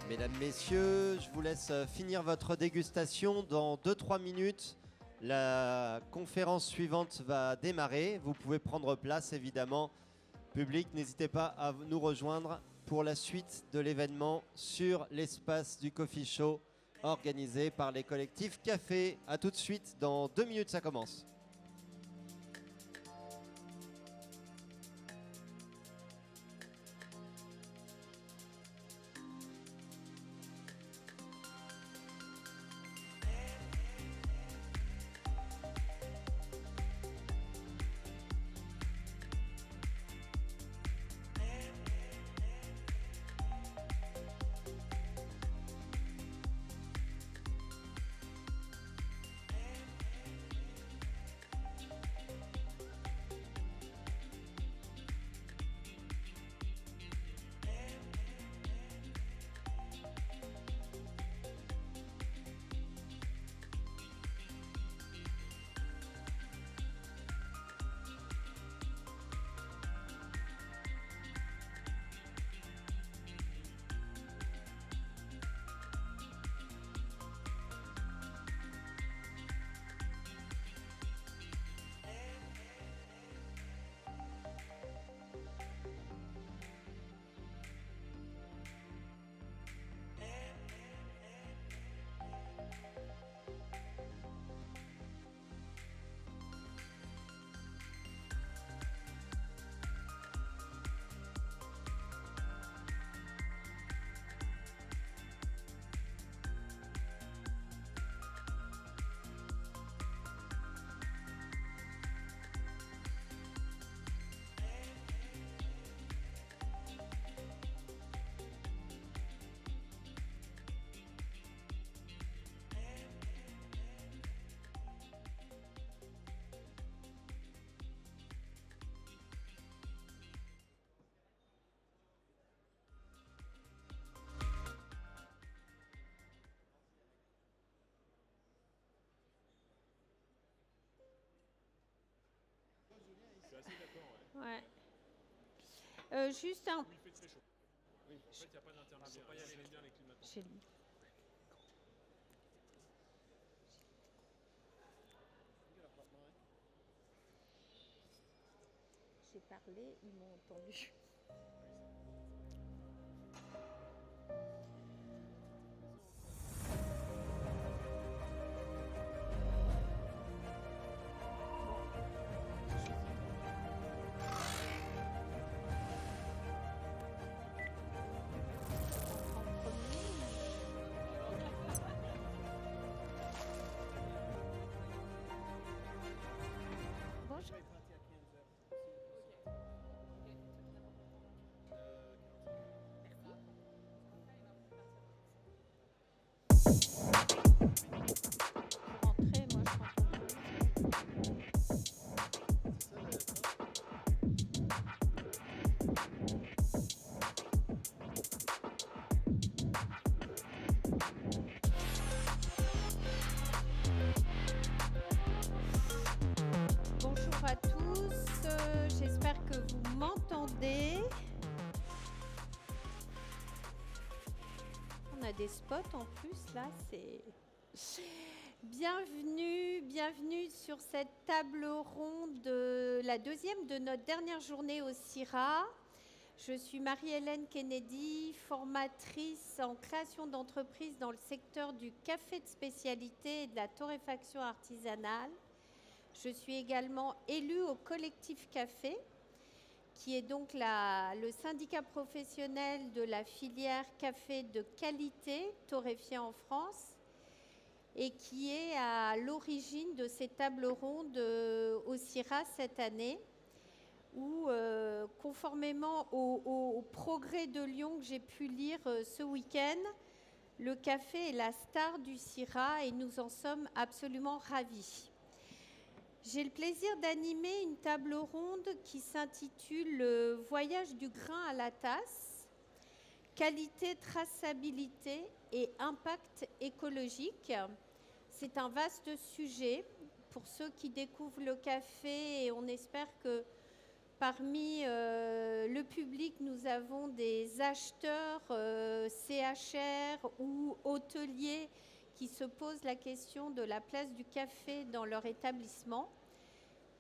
Mesdames, Messieurs, je vous laisse finir votre dégustation. Dans 2-3 minutes, la conférence suivante va démarrer. Vous pouvez prendre place, évidemment. Public, n'hésitez pas à nous rejoindre pour la suite de l'événement sur l'espace du Coffee Show organisé par les collectifs Café. A tout de suite, dans 2 minutes, ça commence. Assez d'accord, ouais. Ouais. Juste un. Il fait très chaud. Oui, en fait, il n'y a pas d'intermédiaire. Pas y aller bien les climatants. J'ai lu. J'ai parlé, ils m'ont entendu. Bonjour. Rentrez, moi je rentre. Bonjour à tous, j'espère que vous m'entendez. On a des spots en plus là, c'est... Bienvenue sur cette table ronde, la deuxième de notre dernière journée au CIRA. Je suis Marie-Hélène Kennedy, formatrice en création d'entreprises dans le secteur du café de spécialité et de la torréfaction artisanale. Je suis également élue au collectif Café, qui est donc le syndicat professionnel de la filière café de qualité torréfié en France et qui est à l'origine de ces tables rondes au CIRA cette année, où, conformément au progrès de Lyon que j'ai pu lire ce week-end, le café est la star du CIRA et nous en sommes absolument ravis. J'ai le plaisir d'animer une table ronde qui s'intitule « Voyage du grain à la tasse, qualité, traçabilité et impact écologique ». C'est un vaste sujet pour ceux qui découvrent le café et on espère que Parmi le public, nous avons des acheteurs CHR ou hôteliers qui se posent la question de la place du café dans leur établissement,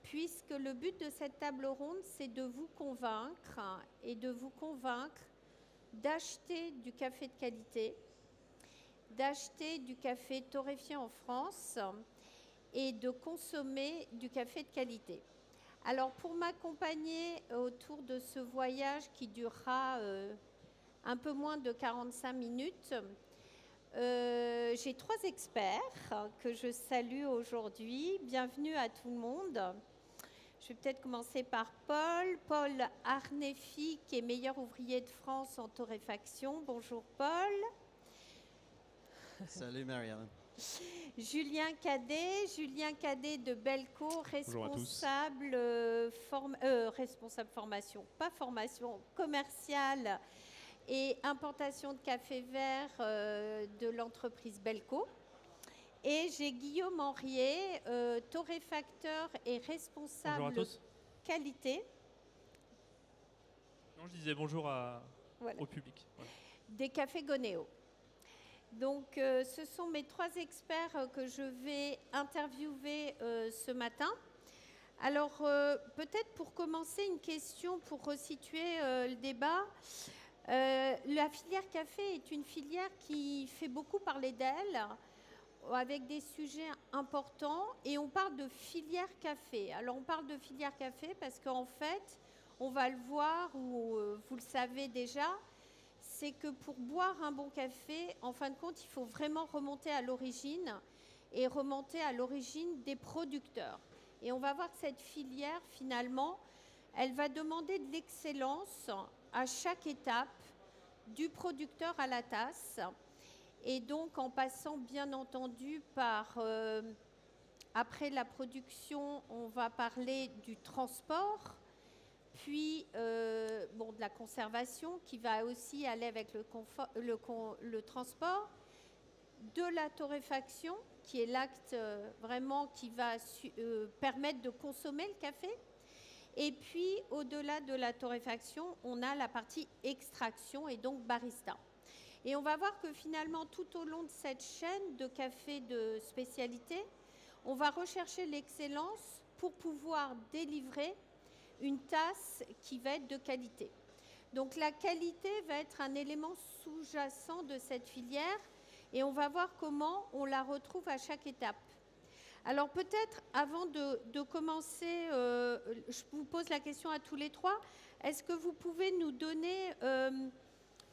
puisque le but de cette table ronde, c'est de vous convaincre et de vous convaincre d'acheter du café de qualité, d'acheter du café torréfié en France et de consommer du café de qualité. Alors, pour m'accompagner autour de ce voyage qui durera un peu moins de 45 minutes, j'ai 3 experts que je salue aujourd'hui. Bienvenue à tout le monde. Je vais peut-être commencer par Paul. Paul Arnefi, qui est meilleur ouvrier de France en torréfaction. Bonjour Paul. Salut Marie-Hélène. Julien Cadet de Belco, responsable formation, pas formation, commerciale et importation de café vert de l'entreprise Belco. Et j'ai Guillaume Henriet, torréfacteur et responsable qualité. Non, je disais bonjour au public. Voilà. Des cafés Gonéo. Donc, ce sont mes 3 experts que je vais interviewer ce matin. Alors, peut-être pour commencer, une question pour resituer le débat. La filière café est une filière qui fait beaucoup parler d'elle, avec des sujets importants, et on parle de filière café. Alors, on parle de filière café parce qu'en fait, on va le voir, ou vous le savez déjà, c'est que pour boire un bon café, en fin de compte, il faut vraiment remonter à l'origine et remonter à l'origine des producteurs. Et on va voir que cette filière, finalement, elle va demander de l'excellence à chaque étape, du producteur à la tasse. Et donc, en passant, bien entendu, par, après la production, on va parler du transport, puis de la conservation qui va aussi aller avec le transport, de la torréfaction qui est l'acte vraiment qui va permettre de consommer le café, et puis au-delà de la torréfaction, on a la partie extraction et donc barista. Et on va voir que finalement tout au long de cette chaîne de café de spécialité, on va rechercher l'excellence pour pouvoir délivrer une tasse qui va être de qualité. Donc la qualité va être un élément sous-jacent de cette filière et on va voir comment on la retrouve à chaque étape. Alors peut-être avant de commencer, je vous pose la question à tous les 3, est-ce que vous pouvez nous donner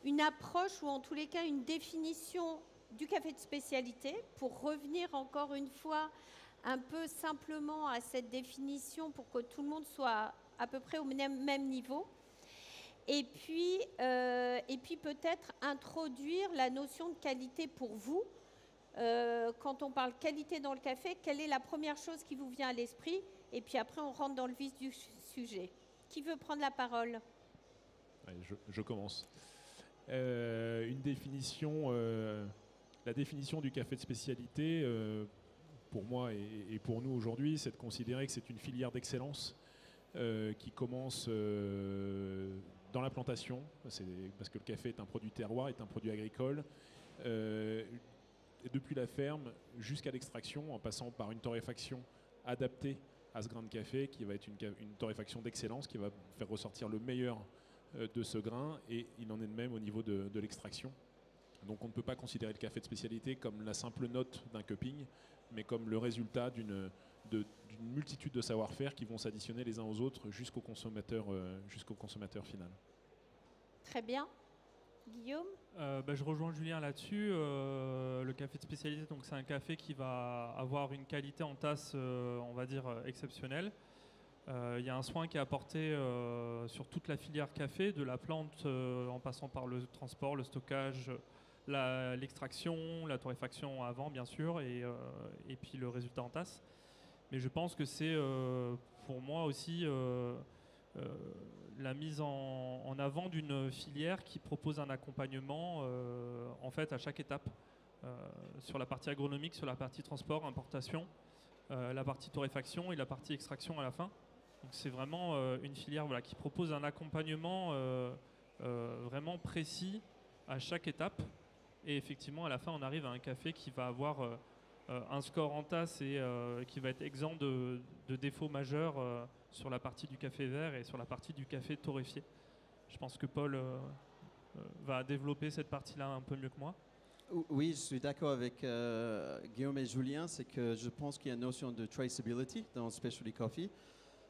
une approche ou en tous les cas une définition du café de spécialité pour revenir encore une fois un peu simplement à cette définition pour que tout le monde soit à peu près au même niveau. Et puis peut-être introduire la notion de qualité pour vous. Quand on parle qualité dans le café, quelle est la première chose qui vous vient à l'esprit? Et puis après, on rentre dans le vif du sujet. Qui veut prendre la parole? Allez, je commence. Une définition, la définition du café de spécialité, pour moi et pour nous aujourd'hui, c'est de considérer que c'est une filière d'excellence qui commence dans la plantation, parce que le café est un produit terroir, est un produit agricole, et depuis la ferme jusqu'à l'extraction, en passant par une torréfaction adaptée à ce grain de café, qui va être une torréfaction d'excellence, qui va faire ressortir le meilleur de ce grain, et il en est de même au niveau de l'extraction. Donc on ne peut pas considérer le café de spécialité comme la simple note d'un cupping, mais comme le résultat d'une multitude de savoir-faire qui vont s'additionner les uns aux autres jusqu'au consommateur final. Très bien. Guillaume? Je rejoins Julien là-dessus. Le café de spécialité, donc c'est un café qui va avoir une qualité en tasse, on va dire, exceptionnelle. Il y a un soin qui est apporté sur toute la filière café, de la plante en passant par le transport, le stockage, l'extraction, la torréfaction avant bien sûr, et puis le résultat en tasse. Mais je pense que c'est pour moi aussi la mise en avant d'une filière qui propose un accompagnement en fait à chaque étape, sur la partie agronomique, sur la partie transport, importation, la partie torréfaction et la partie extraction à la fin. Donc c'est vraiment une filière qui propose un accompagnement vraiment précis à chaque étape. Et effectivement, à la fin, on arrive à un café qui va avoir un score en tasse et qui va être exempt de défauts majeurs sur la partie du café vert et sur la partie du café torréfié. Je pense que Paul va développer cette partie-là un peu mieux que moi. Oui, je suis d'accord avec Guillaume et Julien, c'est que je pense qu'il y a une notion de traceability dans Specialty Coffee.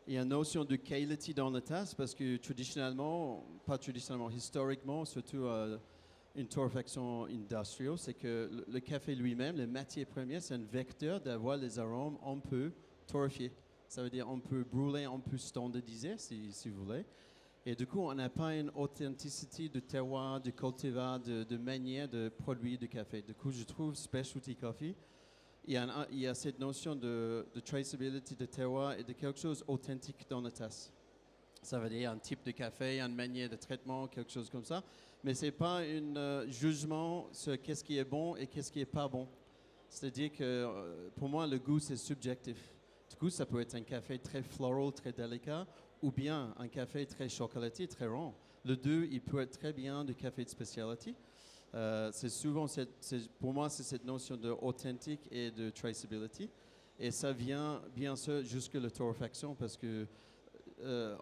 Il y a une notion de quality dans la tasse parce que historiquement, surtout une torréfaction industrielle, c'est que le café lui-même, les matières premières, c'est un vecteur d'avoir les arômes un peu torréfiés. Ça veut dire on peut brûler, on peut standardiser si vous voulez. Et du coup, on n'a pas une authenticité de terroir, de cultivar, de manière de produire du café. Du coup, je trouve Specialty Coffee, il y a cette notion de traceability de terroir et de quelque chose d'authentique dans la tasse. Ça veut dire un type de café, une manière de traitement, quelque chose comme ça. Mais ce n'est pas un jugement sur qu'est-ce qui est bon et qu'est-ce qui n'est pas bon. C'est-à-dire que pour moi, le goût, c'est subjectif. Du coup, ça peut être un café très floral, très délicat, ou bien un café très chocolaté, très rond. Le deux, il peut être très bien du café de spécialité. C'est souvent, pour moi, c'est cette notion d'authentique et de traceability. Et ça vient bien sûr jusqu'à la torréfaction parce que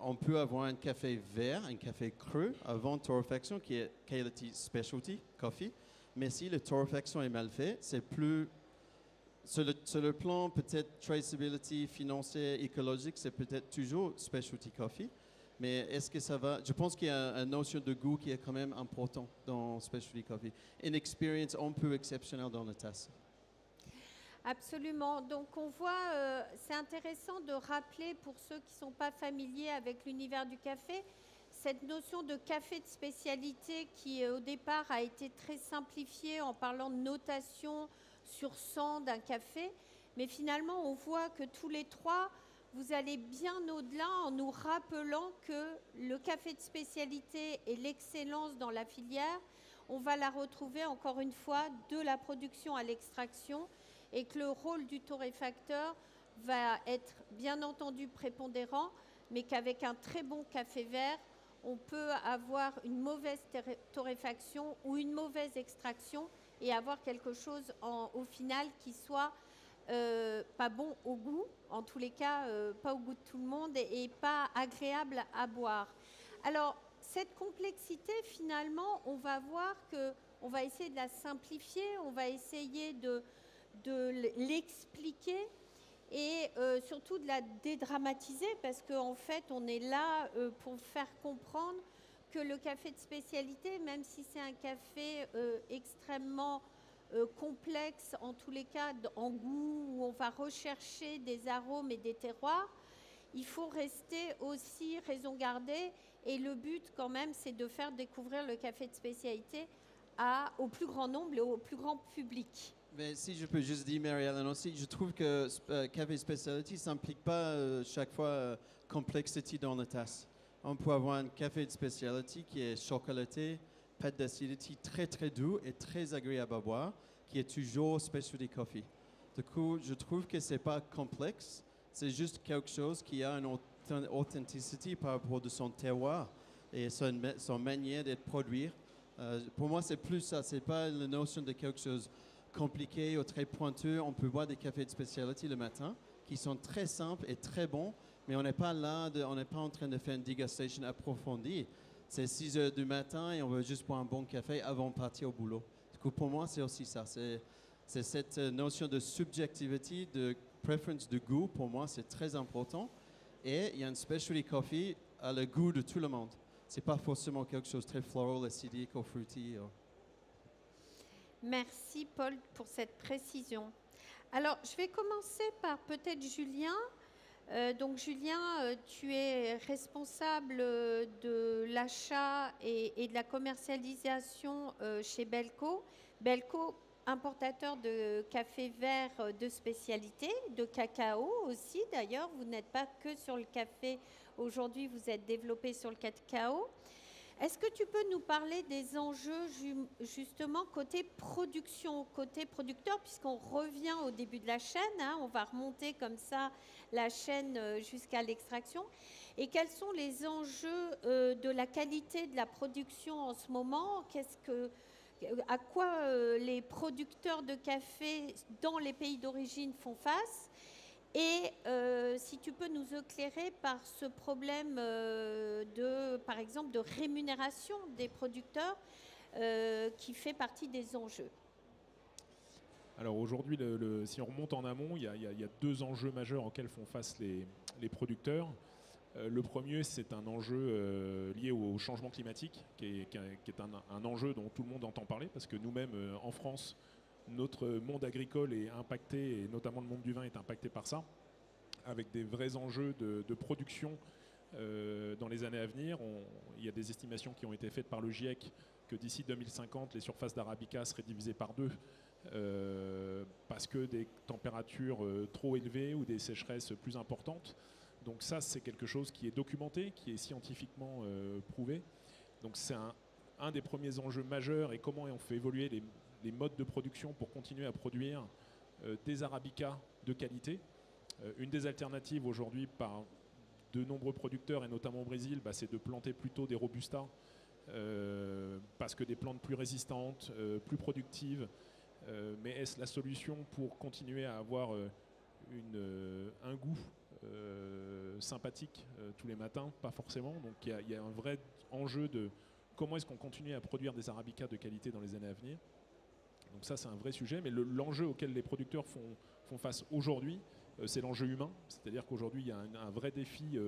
on peut avoir un café vert, un café creux avant torréfaction qui est quality specialty coffee. Mais si la torréfaction est mal faite, c'est plus sur le plan peut-être traceability financier, écologique, c'est peut-être toujours specialty coffee. Mais est-ce que ça va? Je pense qu'il y a une notion de goût qui est quand même important dans specialty coffee. Une expérience un peu exceptionnelle dans la tasse. Absolument. Donc on voit, c'est intéressant de rappeler pour ceux qui ne sont pas familiers avec l'univers du café, cette notion de café de spécialité qui au départ a été très simplifiée en parlant de notation sur 100 d'un café. Mais finalement, on voit que tous les trois, vous allez bien au-delà en nous rappelant que le café de spécialité et l'excellence dans la filière, on va la retrouver encore une fois de la production à l'extraction et que le rôle du torréfacteur va être bien entendu prépondérant, mais qu'avec un très bon café vert, on peut avoir une mauvaise torréfaction ou une mauvaise extraction et avoir quelque chose au final qui soit pas bon au goût, en tous les cas pas au goût de tout le monde et pas agréable à boire. Alors cette complexité finalement, on va voir qu'on va essayer de la simplifier, on va essayer de l'expliquer et surtout de la dédramatiser parce qu'en fait on est là pour faire comprendre que le café de spécialité, même si c'est un café extrêmement complexe, en tous les cas en goût, où on va rechercher des arômes et des terroirs, il faut rester aussi raison gardée et le but quand même c'est de faire découvrir le café de spécialité au plus grand nombre et au plus grand public. Mais si je peux juste dire, Mary-Ellen aussi, je trouve que café specialty, ça n'implique pas chaque fois complexité dans la tasse. On peut avoir un café de specialty qui est chocolaté, pas d'acidité, très très doux et très agréable à boire, qui est toujours specialty coffee. Du coup, je trouve que c'est pas complexe, c'est juste quelque chose qui a une authenticité par rapport à son terroir et son manière d'être produit. Pour moi, c'est plus ça, c'est pas la notion de quelque chose compliqué ou très pointeux. On peut boire des cafés de spécialité le matin qui sont très simples et très bons, mais on n'est pas là, on n'est pas en train de faire une dégustation approfondie. C'est 6 heures du matin et on veut juste boire un bon café avant de partir au boulot. Du coup, pour moi, c'est aussi ça. C'est cette notion de subjectivité, de preference de goût. Pour moi, c'est très important. Et il y a une specialty coffee à le goût de tout le monde. C'est pas forcément quelque chose de très floral, acidique ou fruity. Merci Paul pour cette précision. Alors, je vais commencer par peut-être Julien. Donc Julien, tu es responsable de l'achat et de la commercialisation chez Belco. Belco, importateur de café vert de spécialité, de cacao aussi d'ailleurs. Vous n'êtes pas que sur le café aujourd'hui, vous êtes développé sur le cacao. Est-ce que tu peux nous parler des enjeux justement côté production, côté producteur, puisqu'on revient au début de la chaîne, hein, on va remonter comme ça la chaîne jusqu'à l'extraction. Et quels sont les enjeux de la qualité de la production en ce moment? À quoi les producteurs de café dans les pays d'origine font face? Et si tu peux nous éclairer par ce problème par exemple, de rémunération des producteurs qui fait partie des enjeux. Alors aujourd'hui, si on remonte en amont, il y a deux enjeux majeurs auxquels font face les producteurs. Le premier, c'est un enjeu lié au changement climatique, qui est un enjeu dont tout le monde entend parler, parce que nous-mêmes, en France, notre monde agricole est impacté, et notamment le monde du vin est impacté par ça, avec des vrais enjeux de production dans les années à venir. Il y a des estimations qui ont été faites par le GIEC que d'ici 2050, les surfaces d'Arabica seraient divisées par 2 parce que des températures trop élevées ou des sécheresses plus importantes. Donc ça, c'est quelque chose qui est documenté, qui est scientifiquement prouvé. Donc c'est un des premiers enjeux majeurs, et comment on fait évoluer les modes de production pour continuer à produire des Arabicas de qualité. Une des alternatives aujourd'hui par de nombreux producteurs, et notamment au Brésil, c'est de planter plutôt des Robusta, parce que des plantes plus résistantes, plus productives. Mais est-ce la solution pour continuer à avoir un goût sympathique tous les matins? Pas forcément. Donc il y a un vrai enjeu de comment est-ce qu'on continue à produire des Arabicas de qualité dans les années à venir. Donc ça, c'est un vrai sujet. Mais l'enjeu auquel les producteurs font face aujourd'hui, c'est l'enjeu humain. C'est-à-dire qu'aujourd'hui, il y a un vrai défi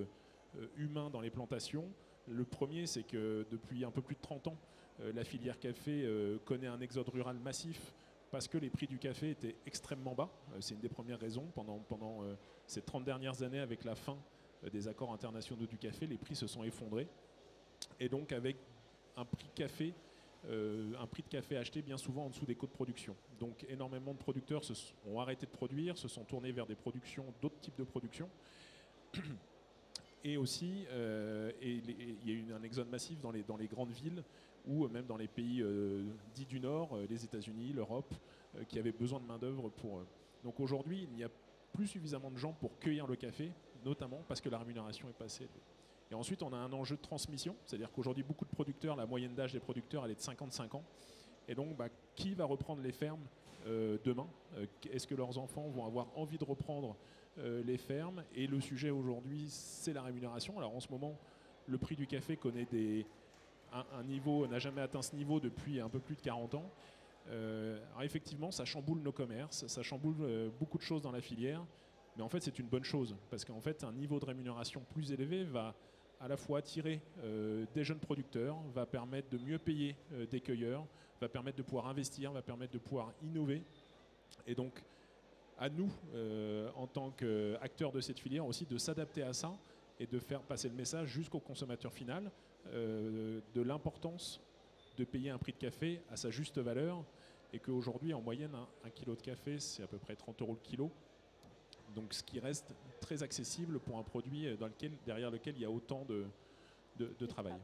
humain dans les plantations. Le premier, c'est que depuis un peu plus de 30 ans, la filière café connaît un exode rural massif, parce que les prix du café étaient extrêmement bas. C'est une des premières raisons. Pendant ces 30 dernières années, avec la fin des accords internationaux du café, les prix se sont effondrés. Et donc avec un prix de café acheté bien souvent en dessous des coûts de production. Donc énormément de producteurs ont arrêté de produire, se sont tournés vers d'autres types de production. Et aussi, il y a eu un exode massif dans les grandes villes, ou même dans les pays dits du Nord, les États-Unis, l'Europe, qui avaient besoin de main-d'œuvre pour eux. Donc aujourd'hui, il n'y a plus suffisamment de gens pour cueillir le café, notamment parce que la rémunération est passée. Et ensuite, on a un enjeu de transmission, c'est-à-dire qu'aujourd'hui, beaucoup de producteurs, la moyenne d'âge des producteurs, elle est de 55 ans. Et donc, qui va reprendre les fermes demain? Est-ce que leurs enfants vont avoir envie de reprendre les fermes? Et le sujet aujourd'hui, c'est la rémunération. Alors en ce moment, le prix du café connaît n'a jamais atteint ce niveau depuis un peu plus de 40 ans. Alors effectivement, ça chamboule nos commerces, ça chamboule beaucoup de choses dans la filière, mais en fait c'est une bonne chose, parce qu'en fait un niveau de rémunération plus élevé va à la fois attirer des jeunes producteurs, va permettre de mieux payer des cueilleurs, va permettre de pouvoir investir, va permettre de pouvoir innover. Et donc à nous, en tant qu'acteurs de cette filière aussi, de s'adapter à ça et de faire passer le message jusqu'au consommateur final de l'importance de payer un prix de café à sa juste valeur, et qu'aujourd'hui, en moyenne, un kilo de café, c'est à peu près 30 € le kilo. Donc ce qui reste très accessible pour un produit derrière lequel il y a autant de travail.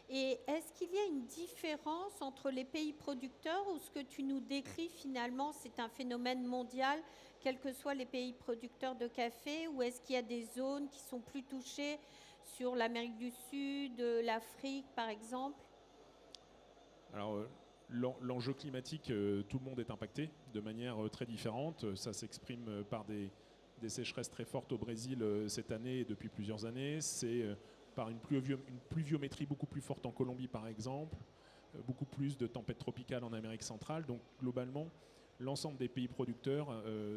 Et est-ce qu'il y a une différence entre les pays producteurs, ou ce que tu nous décris finalement, c'est un phénomène mondial, quels que soient les pays producteurs de café, ou est-ce qu'il y a des zones qui sont plus touchées sur l'Amérique du Sud, l'Afrique par exemple? Alors l'enjeu climatique, tout le monde est impacté de manière très différente. Ça s'exprime par des sécheresses très fortes au Brésil cette année et depuis plusieurs années. C'est par une pluviométrie beaucoup plus forte en Colombie par exemple, beaucoup plus de tempêtes tropicales en Amérique centrale. Donc globalement, l'ensemble des pays producteurs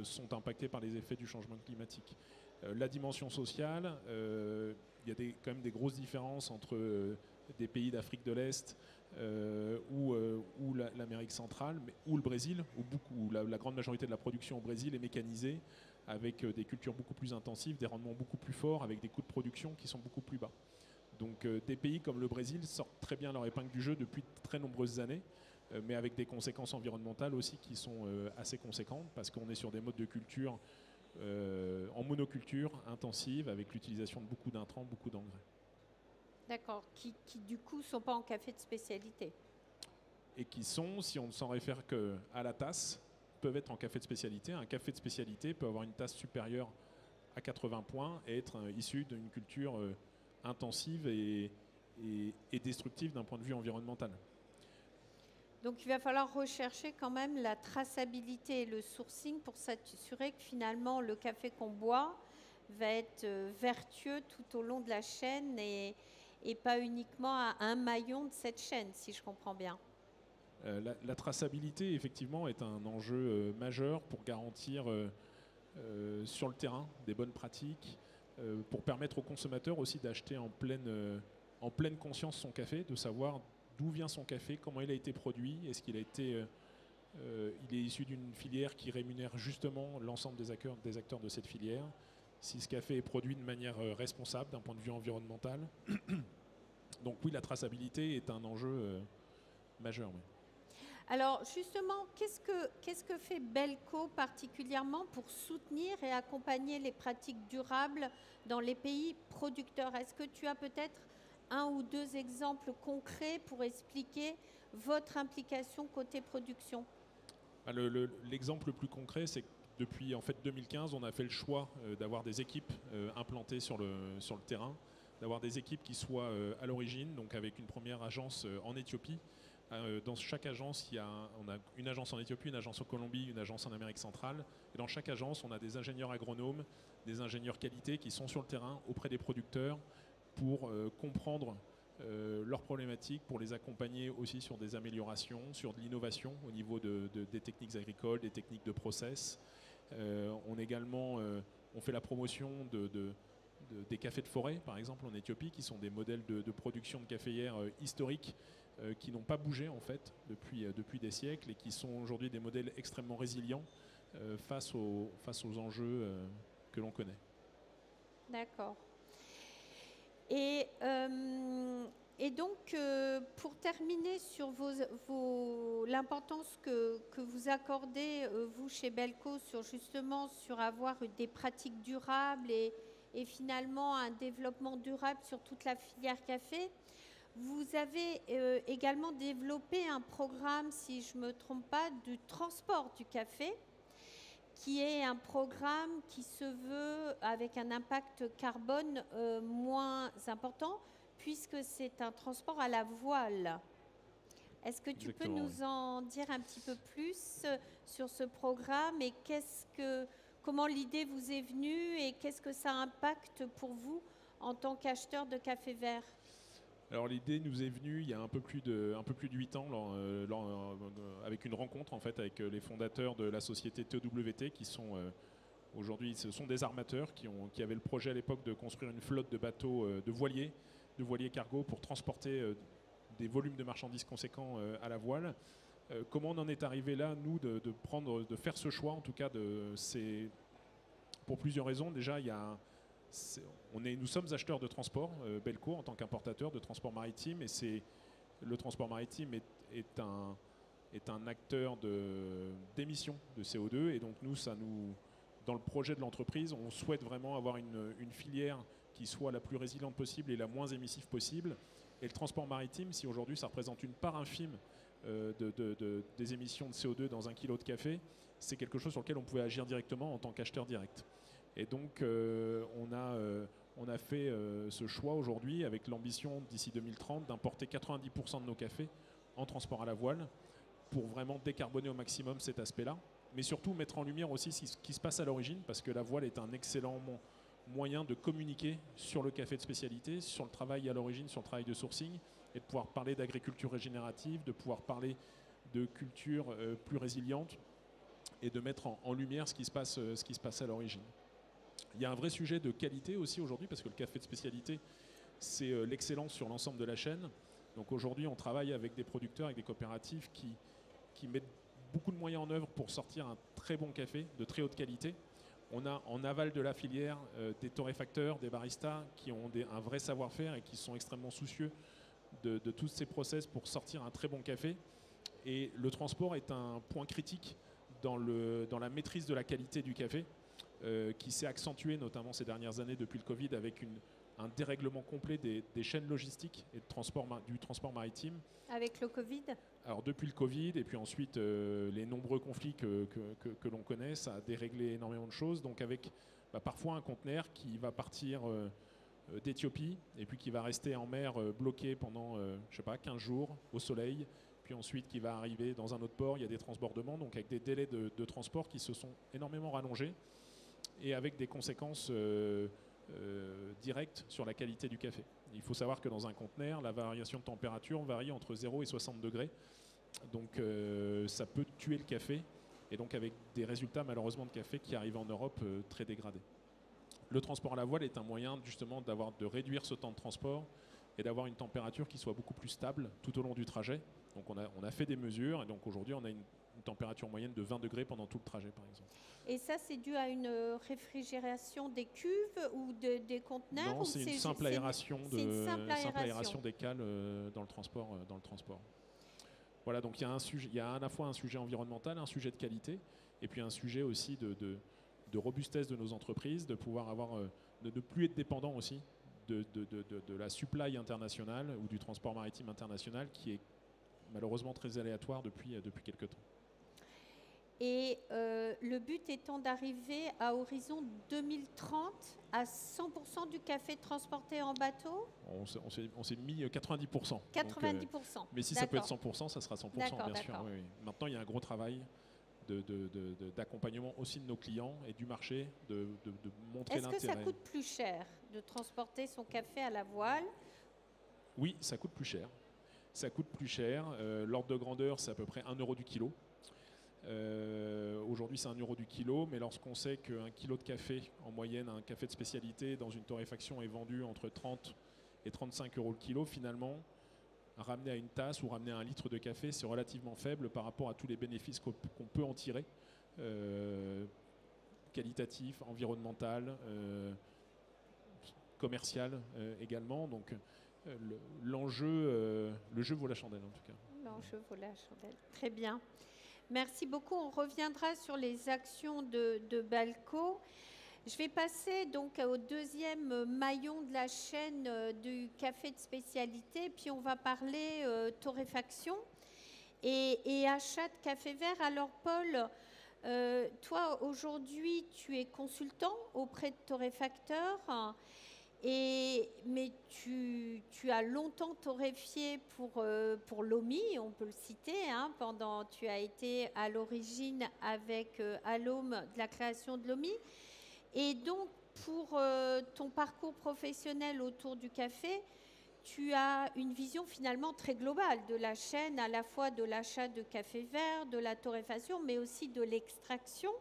sont impactés par les effets du changement climatique. La dimension sociale, il y a quand même des grosses différences entre des pays d'Afrique de l'Est ou l'Amérique centrale, ou le Brésil, où la grande majorité de la production au Brésil est mécanisée, avec des cultures beaucoup plus intensives, des rendements beaucoup plus forts, avec des coûts de production qui sont beaucoup plus bas. Donc des pays comme le Brésil sortent très bien leur épingle du jeu depuis de très nombreuses années, mais avec des conséquences environnementales aussi qui sont assez conséquentes, parce qu'on est sur des modes de culture en monoculture intensive, avec l'utilisation de beaucoup d'intrants, beaucoup d'engrais. D'accord, qui du coup ne sont pas en café de spécialité. Et qui sont, si on ne s'en réfère qu'à la tasse, peuvent être en café de spécialité. Un café de spécialité peut avoir une tasse supérieure à 80 points et être issu d'une culture intensive et destructive d'un point de vue environnemental. Donc il va falloir rechercher quand même la traçabilité et le sourcing pour s'assurer que finalement le café qu'on boit va être vertueux tout au long de la chaîne et pas uniquement à un maillon de cette chaîne, si je comprends bien. La traçabilité, effectivement, est un enjeu majeur pour garantir sur le terrain des bonnes pratiques, pour permettre aux consommateurs aussi d'acheter en pleine conscience son café, de savoir d'où vient son café, comment il a été produit, est-ce qu'il a été, il est issu d'une filière qui rémunère justement l'ensemble des acteurs de cette filière, si ce café est produit de manière responsable d'un point de vue environnemental. Donc oui, la traçabilité est un enjeu majeur. Oui. Alors justement, qu'est-ce que fait Belco particulièrement pour soutenir et accompagner les pratiques durables dans les pays producteurs? Est-ce que tu as peut-être un ou deux exemples concrets pour expliquer votre implication côté production? L'exemple le plus concret, c'est que depuis en fait 2015, on a fait le choix d'avoir des équipes implantées sur le terrain, d'avoir des équipes qui soient à l'origine, donc avec une première agence en Éthiopie. Dans chaque agence, on a une agence en Éthiopie, une agence en Colombie, une agence en Amérique centrale. Et dans chaque agence, on a des ingénieurs agronomes, des ingénieurs qualité qui sont sur le terrain auprès des producteurs pour comprendre leurs problématiques, pour les accompagner aussi sur des améliorations, sur de l'innovation au niveau des techniques agricoles, des techniques de process. On fait la promotion des cafés de forêt, par exemple, en Éthiopie, qui sont des modèles de production de caféières historiques qui n'ont pas bougé en fait depuis des siècles et qui sont aujourd'hui des modèles extrêmement résilients face aux enjeux que l'on connaît. D'accord. Et donc, pour terminer sur l'importance que vous accordez, vous, chez Belco, sur avoir des pratiques durables et finalement un développement durable sur toute la filière café, vous avez également développé un programme, si je ne me trompe pas, du transport du café, qui est un programme qui se veut avec un impact carbone moins important, puisque c'est un transport à la voile. Est-ce que tu peux nous en dire un petit peu plus sur ce programme et comment l'idée vous est venue et qu'est-ce que ça impacte pour vous en tant qu'acheteur de café vert? Alors l'idée nous est venue il y a un peu plus de 8 ans avec une rencontre en fait avec les fondateurs de la société TOWT qui sont aujourd'hui ce sont des armateurs qui avaient le projet à l'époque de construire une flotte de bateaux de voiliers cargo pour transporter des volumes de marchandises conséquents à la voile. Comment on en est arrivé là, nous, de faire ce choix en tout cas c'est pour plusieurs raisons. Déjà nous sommes acheteurs de transport, Belco, en tant qu'importateur de transport maritime, et le transport maritime est un acteur d'émissions de CO2, et donc dans le projet de l'entreprise, on souhaite vraiment avoir une filière qui soit la plus résiliente possible et la moins émissive possible. Et le transport maritime, si aujourd'hui ça représente une part infime des émissions de CO2 dans 1 kilo de café, c'est quelque chose sur lequel on pouvait agir directement en tant qu'acheteur direct. Et donc, on a fait ce choix aujourd'hui avec l'ambition d'ici 2030 d'importer 90% de nos cafés en transport à la voile pour vraiment décarboner au maximum cet aspect-là, mais surtout mettre en lumière aussi ce qui se passe à l'origine, parce que la voile est un excellent moyen de communiquer sur le café de spécialité, sur le travail à l'origine, sur le travail de sourcing, et de pouvoir parler d'agriculture régénérative, de pouvoir parler de culture plus résiliente et de mettre en lumière ce qui se passe à l'origine. Il y a un vrai sujet de qualité aussi aujourd'hui, parce que le café de spécialité, c'est l'excellence sur l'ensemble de la chaîne. Donc aujourd'hui, on travaille avec des producteurs, avec des coopératives qui mettent beaucoup de moyens en œuvre pour sortir un très bon café de très haute qualité. On a en aval de la filière des torréfacteurs, des baristas qui ont un vrai savoir-faire et qui sont extrêmement soucieux de tous ces process pour sortir un très bon café. Et le transport est un point critique dans la maîtrise de la qualité du café, qui s'est accentué notamment ces dernières années depuis le Covid avec un dérèglement complet des chaînes logistiques et du transport maritime. Avec le Covid? Alors depuis le Covid et puis ensuite les nombreux conflits que l'on connaît, ça a déréglé énormément de choses. Donc avec parfois un conteneur qui va partir d'Éthiopie et puis qui va rester en mer bloqué pendant, 15 jours au soleil, puis ensuite qui va arriver dans un autre port, il y a des transbordements, donc avec des délais de transport qui se sont énormément rallongés et avec des conséquences directes sur la qualité du café. Il faut savoir que dans un conteneur, la variation de température varie entre 0 et 60 degrés, donc ça peut tuer le café, et donc avec des résultats malheureusement de café qui arrivent en Europe très dégradés. Le transport à la voile est un moyen justement de réduire ce temps de transport et d'avoir une température qui soit beaucoup plus stable tout au long du trajet. Donc on a fait des mesures et donc aujourd'hui on a une température moyenne de 20 degrés pendant tout le trajet par exemple. Et ça, c'est dû à une réfrigération des cuves ou des conteneurs? Non, c'est une simple aération des cales dans le transport. Voilà, donc il y a à la fois un sujet environnemental, un sujet de qualité, et puis un sujet aussi de robustesse de nos entreprises, de pouvoir de ne plus être dépendant aussi de la supply internationale ou du transport maritime international qui est malheureusement très aléatoire depuis quelques temps. Et le but étant d'arriver à horizon 2030 à 100% du café transporté en bateau? On s'est mis 90%. 90%. Mais si ça peut être 100%, ça sera 100%, bien sûr. Oui. Maintenant, il y a un gros travail d'accompagnement aussi de nos clients et du marché, de montrer l'intérêt. Est-ce que ça coûte plus cher de transporter son café à la voile? Oui, ça coûte plus cher. Ça coûte plus cher. L'ordre de grandeur, c'est à peu près 1 euro du kilo. Aujourd'hui, c'est 1 euro du kilo, mais lorsqu'on sait qu'un kilo de café, en moyenne, un café de spécialité dans une torréfaction est vendu entre 30 et 35 euros le kilo, finalement, ramener à une tasse ou ramener à 1 litre de café, c'est relativement faible par rapport à tous les bénéfices qu'on peut en tirer, qualitatif, environnemental, commercial également. Donc le jeu vaut la chandelle en tout cas. L'enjeu vaut la chandelle. Très bien. Merci beaucoup. On reviendra sur les actions de Balco. Je vais passer donc au deuxième maillon de la chaîne du café de spécialité, puis on va parler torréfaction et achat de café vert. Alors Paul, toi aujourd'hui tu es consultant auprès de torréfacteurs, mais tu as longtemps torréfié pour l'OMI, on peut le citer, tu as été à l'origine avec Alom de la création de l'OMI. Et donc, pour ton parcours professionnel autour du café, tu as une vision finalement très globale de la chaîne, à la fois de l'achat de café vert, de la torréfaction, mais aussi de l'extraction.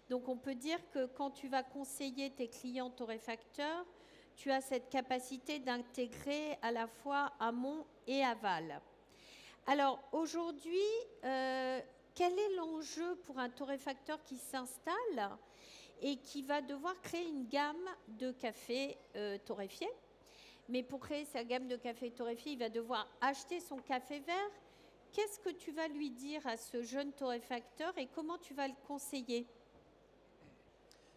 Donc, on peut dire que quand tu vas conseiller tes clients torréfacteurs, tu as cette capacité d'intégrer à la fois amont et aval. Alors, aujourd'hui, quel est l'enjeu pour un torréfacteur qui s'installe et qui va devoir créer une gamme de café torréfié? Mais pour créer sa gamme de café torréfié, il va devoir acheter son café vert. Qu'est-ce que tu vas lui dire à ce jeune torréfacteur et comment tu vas le conseiller?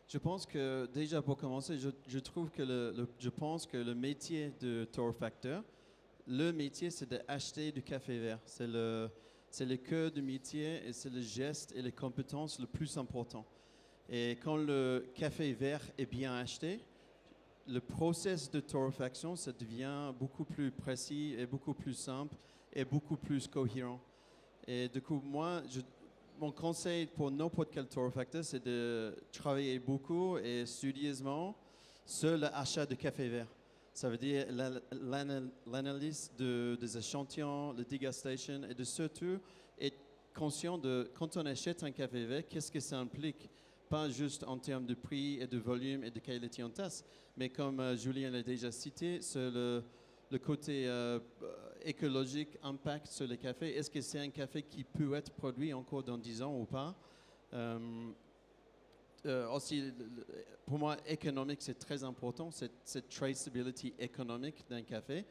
Je pense que déjà pour commencer, je trouve que je pense que le métier de torréfacteur, le métier c'est d'acheter du café vert. C'est le cœur du métier et c'est le geste et les compétences le plus important. Et quand le café vert est bien acheté, le process de torréfaction, ça devient beaucoup plus précis et beaucoup plus simple et beaucoup plus cohérent. Et du coup, mon conseil pour n'importe quel torréfacteur, c'est de travailler beaucoup et studieusement sur l'achat de café vert. Ça veut dire l'analyse des échantillons, la dégustation et de surtout être conscient de quand on achète un café vert, qu'est-ce que ça implique? Pas juste en termes de prix et de volume et de qualité en tasse, mais comme Julien l'a déjà cité, sur le côté écologique, impact sur le café. Est-ce que c'est un café qui peut être produit encore dans 10 ans ou pas? Aussi, pour moi, économique, c'est très important, cette traceability économique d'un café.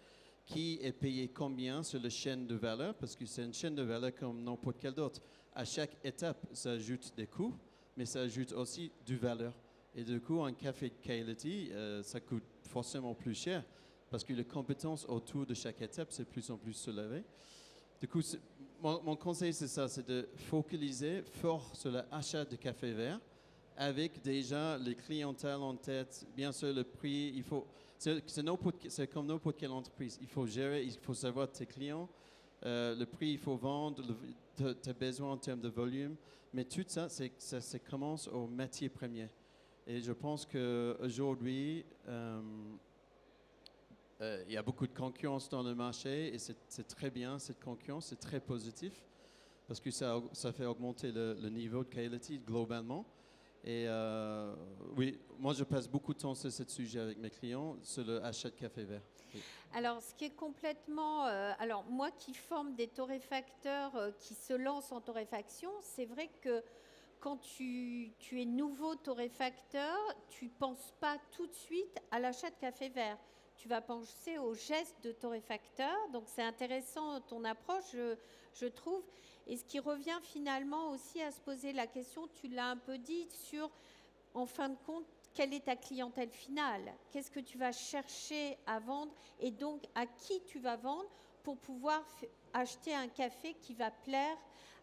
Qui est payé combien sur la chaîne de valeur? Parce que c'est une chaîne de valeur comme n'importe quelle autre. À chaque étape, ça ajoute des coûts, mais ça ajoute aussi du valeur. Et du coup, un café de quality, ça coûte forcément plus cher parce que les compétences autour de chaque étape, c'est de plus en plus soulevées. Du coup, mon conseil, c'est ça, c'est de focaliser fort sur l'achat de café vert avec déjà les clientèles en tête. Bien sûr, le prix, c'est comme n'importe quelle entreprise. Il faut gérer, il faut savoir tes clients, le prix, il faut vendre, tes besoins en termes de volume. Mais tout ça, ça commence au métier premier. Et je pense qu'aujourd'hui, il y a beaucoup de concurrence dans le marché et c'est très bien, cette concurrence, c'est très positif parce que ça fait augmenter le niveau de qualité globalement. Et oui, moi je passe beaucoup de temps sur ce sujet avec mes clients, sur l'achat de café vert. Oui. Alors, ce qui est complètement... alors, moi qui forme des torréfacteurs qui se lancent en torréfaction, c'est vrai que quand tu es nouveau torréfacteur, tu ne penses pas tout de suite à l'achat de café vert. Tu vas penser au geste de torréfacteur. Donc, c'est intéressant ton approche, je trouve. Et ce qui revient finalement aussi à se poser la question, tu l'as un peu dit, sur, en fin de compte, quelle est ta clientèle finale? Qu'est-ce que tu vas chercher à vendre? Et donc, à qui tu vas vendre pour pouvoir acheter un café qui va plaire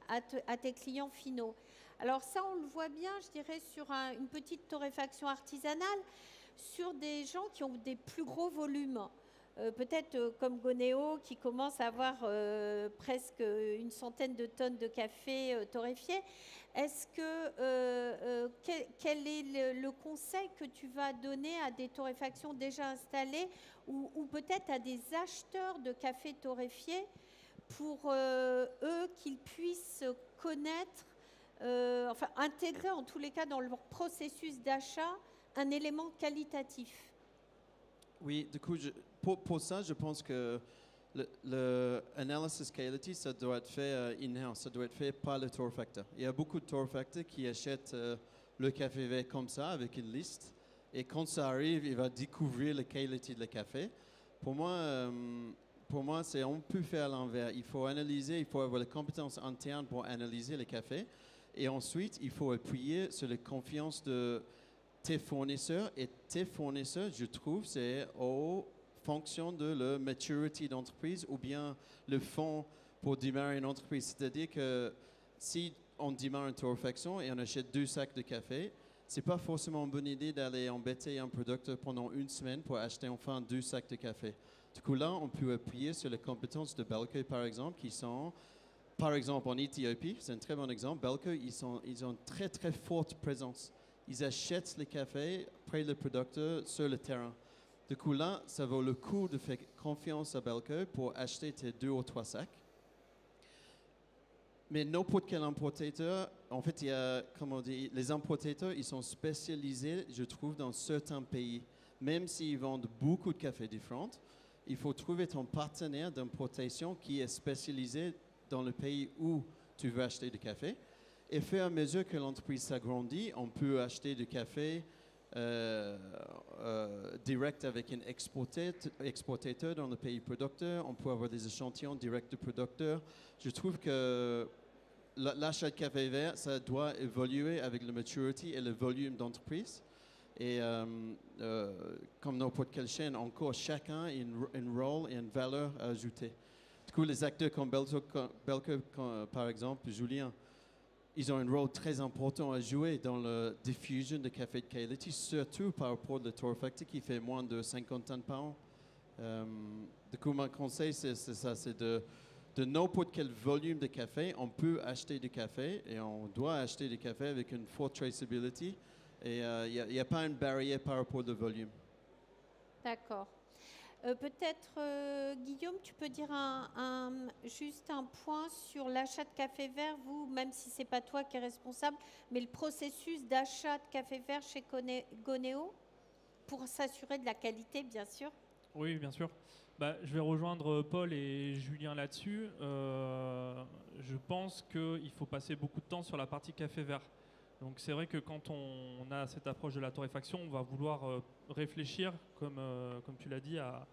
à tes clients finaux? Alors ça, on le voit bien, je dirais, sur une petite torréfaction artisanale, sur des gens qui ont des plus gros volumes. Peut-être comme Gonéo, qui commence à avoir presque une centaine de tonnes de café torréfié. Est-ce que quel est le conseil que tu vas donner à des torréfactions déjà installées ou peut-être à des acheteurs de café torréfié pour eux qu'ils puissent connaître, enfin intégrer en tous les cas dans leur processus d'achat un élément qualitatif? Oui, du coup, pour ça, je pense que le analysis quality, ça doit être fait in-house, ça doit être fait par le torréfacteur. Il y a beaucoup de torréfacteurs qui achètent le café vert comme ça, avec une liste. Et quand ça arrive, il va découvrir la qualité de le café. Pour moi, on peut faire l'envers. Il faut analyser, il faut avoir les compétences internes pour analyser le café. Et ensuite, il faut appuyer sur la confiance de tes fournisseurs. Et tes fournisseurs, je trouve, c'est aux fonction de la maturity d'entreprise ou bien le fonds pour démarrer une entreprise. C'est-à-dire que si on démarre une torréfaction et on achète 2 sacs de café, c'est pas forcément une bonne idée d'aller embêter un producteur pendant une semaine pour acheter enfin 2 sacs de café. Du coup, là, on peut appuyer sur les compétences de Belco, par exemple, qui sont, par exemple, en Éthiopie, c'est un très bon exemple. Belco, ils ont une très, très forte présence. Ils achètent les cafés près du producteur sur le terrain. Du coup, là, ça vaut le coup de faire confiance à Belco pour acheter tes 2 ou 3 sacs. Mais n'importe quel importateur, en fait, il y a, comment on dit, les importateurs, ils sont spécialisés, je trouve, dans certains pays. Même s'ils vendent beaucoup de cafés différents, il faut trouver ton partenaire d'importation qui est spécialisé dans le pays où tu veux acheter du café. Et au fur et à mesure que l'entreprise s'agrandit, on peut acheter du café direct avec un exportateur dans le pays producteur. On peut avoir des échantillons directs de producteurs. Je trouve que l'achat de café vert, ça doit évoluer avec la maturity et le volume d'entreprise. Et comme n'importe quelle chaîne, encore chacun a un rôle et une valeur à ajouter. Du coup, les acteurs comme Belco, par exemple, Julien, ils ont un rôle très important à jouer dans la diffusion de café de qualité, surtout par rapport au torréfacteur qui fait moins de 50 tonnes par an. Du coup, mon conseil, c'est ça, c'est de n'importe quel volume de café, on peut acheter du café et on doit acheter du café avec une forte traceability. Et il n'y a pas une barrière par rapport au volume. D'accord. Peut-être, Guillaume, tu peux dire juste un point sur l'achat de café vert, vous, même si ce n'est pas toi qui es responsable, mais le processus d'achat de café vert chez Gonéo, pour s'assurer de la qualité, bien sûr. Oui, bien sûr. Je vais rejoindre Paul et Julien là-dessus. Je pense qu'il faut passer beaucoup de temps sur la partie café vert. Donc c'est vrai que quand on a cette approche de la torréfaction, on va vouloir réfléchir, comme tu l'as dit, à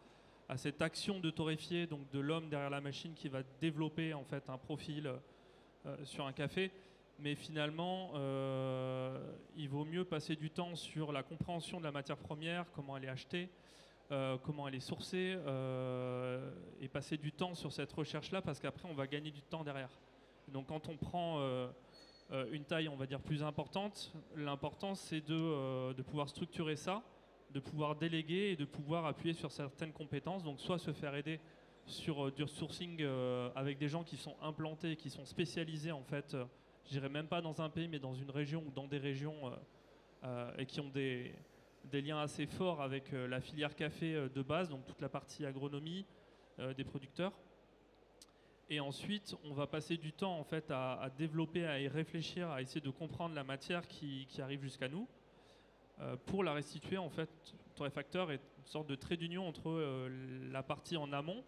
cette action de torréfier, donc de l'homme derrière la machine qui va développer en fait un profil sur un café. Mais finalement, il vaut mieux passer du temps sur la compréhension de la matière première, comment elle est achetée, comment elle est sourcée, et passer du temps sur cette recherche-là, parce qu'après, on va gagner du temps derrière. Donc quand on prend une taille, on va dire, plus importante, l'important, c'est de pouvoir structurer ça, de pouvoir déléguer et de pouvoir appuyer sur certaines compétences. Donc soit se faire aider sur du sourcing avec des gens qui sont implantés, qui sont spécialisés en fait, je dirais même pas dans un pays, mais dans une région ou dans des régions et qui ont des liens assez forts avec la filière café de base, donc toute la partie agronomie des producteurs. Et ensuite, on va passer du temps en fait à développer, à y réfléchir, à essayer de comprendre la matière qui arrive jusqu'à nous pour la restituer. En fait, torréfacteur est une sorte de trait d'union entre la partie en amont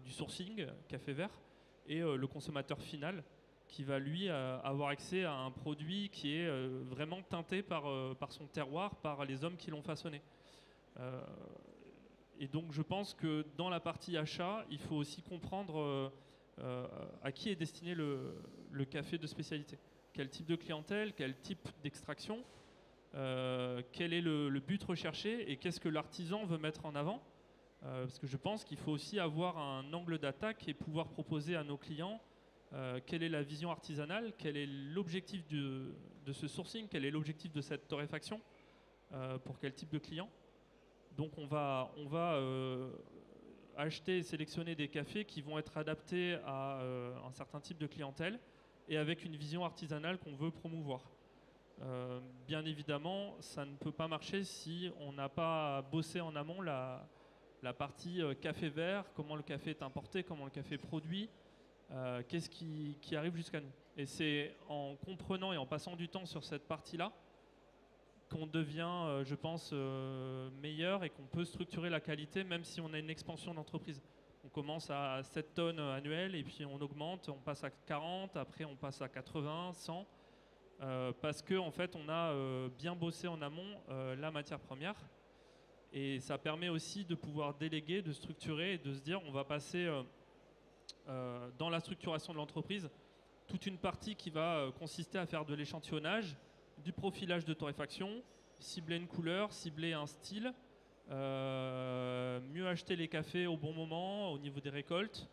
du sourcing café vert et le consommateur final qui va lui avoir accès à un produit qui est vraiment teinté par son terroir, par les hommes qui l'ont façonné. Et donc je pense que dans la partie achat, il faut aussi comprendre à qui est destiné le café de spécialité. Quel type de clientèle, quel type d'extraction, quel est le but recherché et qu'est-ce que l'artisan veut mettre en avant. Parce que je pense qu'il faut aussi avoir un angle d'attaque et pouvoir proposer à nos clients quelle est la vision artisanale, quel est l'objectif de ce sourcing, quel est l'objectif de cette torréfaction, pour quel type de client. Donc on va acheter et sélectionner des cafés qui vont être adaptés à un certain type de clientèle et avec une vision artisanale qu'on veut promouvoir. Bien évidemment, ça ne peut pas marcher si on n'a pas bossé en amont la partie café vert, comment le café est importé, comment le café est produit, qu'est-ce qui arrive jusqu'à nous. Et c'est en comprenant et en passant du temps sur cette partie-là qu'on devient, je pense, meilleur et qu'on peut structurer la qualité même si on a une expansion d'entreprise. On commence à 7 tonnes annuelles et puis on augmente, on passe à 40, après on passe à 80, 100, parce qu'en fait on a bien bossé en amont la matière première. Et ça permet aussi de pouvoir déléguer, de structurer et de se dire on va passer dans la structuration de l'entreprise toute une partie qui va consister à faire de l'échantillonnage, du profilage de torréfaction, cibler une couleur, cibler un style, mieux acheter les cafés au bon moment au niveau des récoltes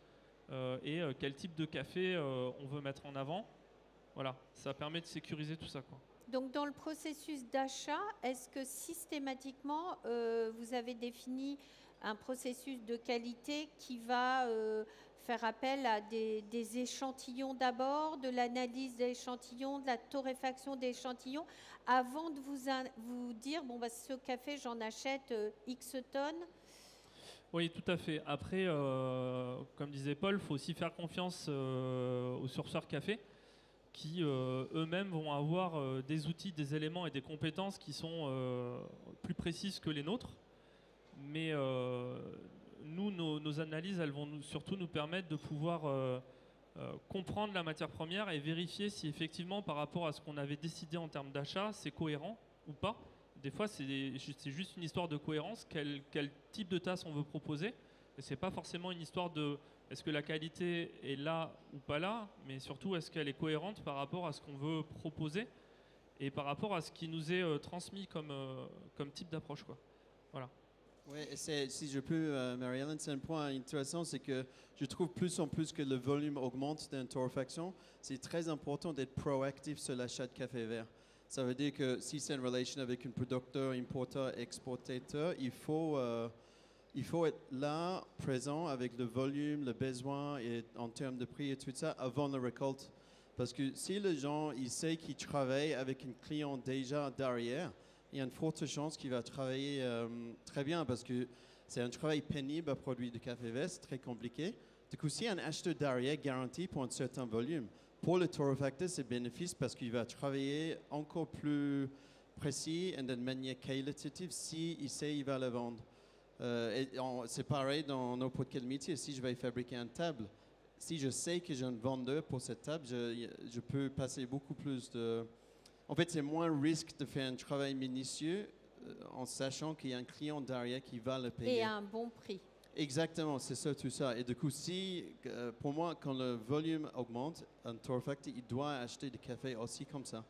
et quel type de café on veut mettre en avant. Voilà, ça permet de sécuriser tout ça, quoi. Donc, dans le processus d'achat, est-ce que systématiquement, vous avez défini un processus de qualité qui va faire appel à des échantillons d'abord, de l'analyse d'échantillons, de la torréfaction d'échantillons, avant de vous dire, bon, bah, ce café, j'en achète X tonnes? Oui, tout à fait. Après, comme disait Paul, il faut aussi faire confiance aux sourceurs café, qui eux-mêmes vont avoir des outils, des éléments et des compétences qui sont plus précises que les nôtres. Mais nous, nos analyses, elles vont surtout nous permettre de pouvoir comprendre la matière première et vérifier si effectivement, par rapport à ce qu'on avait décidé en termes d'achat, c'est cohérent ou pas. Des fois, c'est juste une histoire de cohérence, quel type de tasse on veut proposer. Et c'est pas forcément une histoire de est-ce que la qualité est là ou pas là, mais surtout est-ce qu'elle est cohérente par rapport à ce qu'on veut proposer et par rapport à ce qui nous est transmis comme type d'approche, quoi. Voilà. Oui, si je peux, Mary-Hélène, c'est un point intéressant, c'est que je trouve plus en plus que le volume augmente d'une torréfaction, c'est très important d'être proactif sur l'achat de café vert. Ça veut dire que si c'est une relation avec un producteur, importeur, exportateur, il faut être là, présent avec le volume, le besoin et en termes de prix et tout ça avant la récolte. Parce que si les gens, ils savent qu'ils travaillent avec un client déjà derrière, il y a une forte chance qu'il va travailler très bien parce que c'est un travail pénible à produire du café vert, c'est très compliqué. Du coup, si un acheteur derrière garantit pour un certain volume, pour le torréfacteur, c'est bénéfice parce qu'il va travailler encore plus précis et d'une manière qualitative s'il sait qu'il va le vendre. C'est pareil dans n'importe quel métier. Si je vais fabriquer une table, si je sais que j'ai un vendeur pour cette table, je peux passer beaucoup plus de... En fait, c'est moins risque de faire un travail minutieux en sachant qu'il y a un client derrière qui va le payer. Et à un bon prix. Exactement, c'est ça, tout ça. Et du coup, pour moi, quand le volume augmente, un torréfacteur, il doit acheter du café aussi comme ça.